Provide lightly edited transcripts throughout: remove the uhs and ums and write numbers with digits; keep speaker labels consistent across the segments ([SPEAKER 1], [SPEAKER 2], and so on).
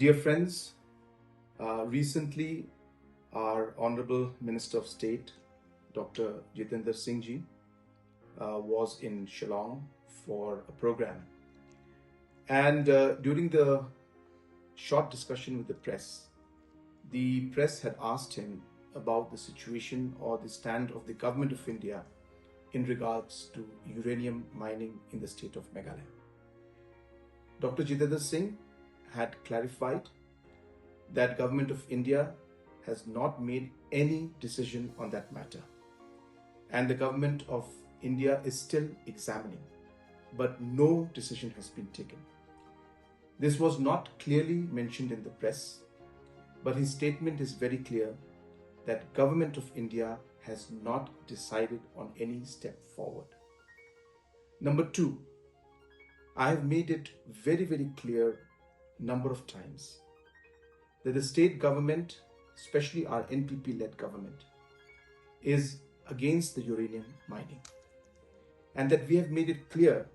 [SPEAKER 1] Dear friends, recently our Honorable Minister of State, Dr. Jitendra Singh ji, was in Shillong for a program. And during the short discussion with the press had asked him about the situation or the stand of the government of India in regards to uranium mining in the state of Meghalaya. Dr. Jitendra Singh had clarified that government of India has not made any decision on that matter, and the government of India is still examining, but no decision has been taken. This was not clearly mentioned in the press, but his statement is very clear that government of India has not decided on any step forward. Number two, I have made it very, very clear number of times that the state government, especially our NPP-led government, is against the uranium mining, and that we have made it clear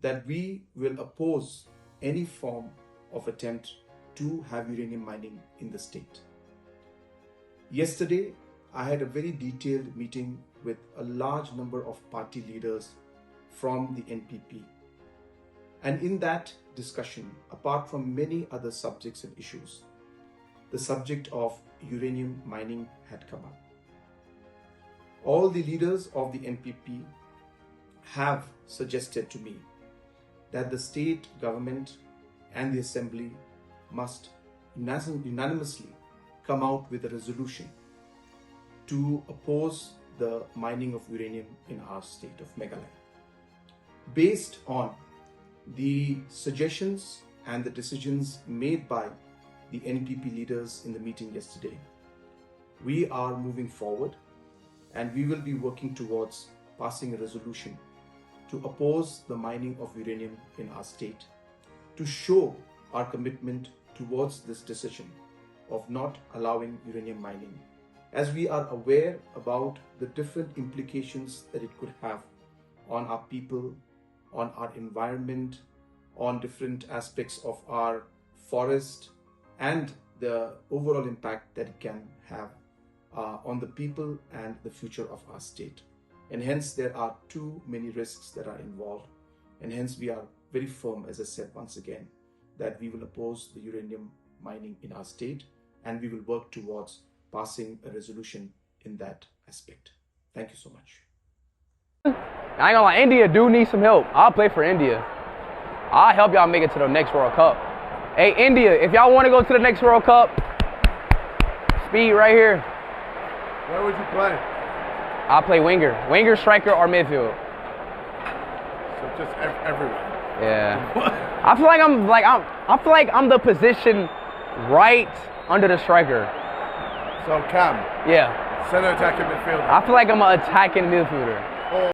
[SPEAKER 1] that we will oppose any form of attempt to have uranium mining in the state. Yesterday, I had a very detailed meeting with a large number of party leaders from the NPP. And in that discussion, apart from many other subjects and issues, the subject of uranium mining had come up. All the leaders of the NPP have suggested to me that the state government and the assembly must unanimously come out with a resolution to oppose the mining of uranium in our state of Meghalaya. Based on the suggestions and the decisions made by the NPP leaders in the meeting yesterday, we are moving forward and we will be working towards passing a resolution to oppose the mining of uranium in our state, to show our commitment towards this decision of not allowing uranium mining, as we are aware about the different implications that it could have on our people, on our environment, on different aspects of our forest, and the overall impact that it can have on the people and the future of our state. And hence there are too many risks that are involved, and hence we are very firm, as I said once again, that we will oppose the uranium mining in our state, and we will work towards passing a resolution in that aspect. Thank you so much.
[SPEAKER 2] I ain't gonna lie, India do need some help. I'll play for India. I'll help y'all make it to the next World Cup. Hey, India, if y'all want to go to the next World Cup, speed right here.
[SPEAKER 3] Where would you play?
[SPEAKER 2] I'll play winger, striker, or midfield.
[SPEAKER 3] So just everywhere.
[SPEAKER 2] Yeah. I feel like I'm the position right under the striker.
[SPEAKER 3] So Cam.
[SPEAKER 2] Yeah.
[SPEAKER 3] Center attacking midfielder.
[SPEAKER 2] I feel like I'm an attacking midfielder.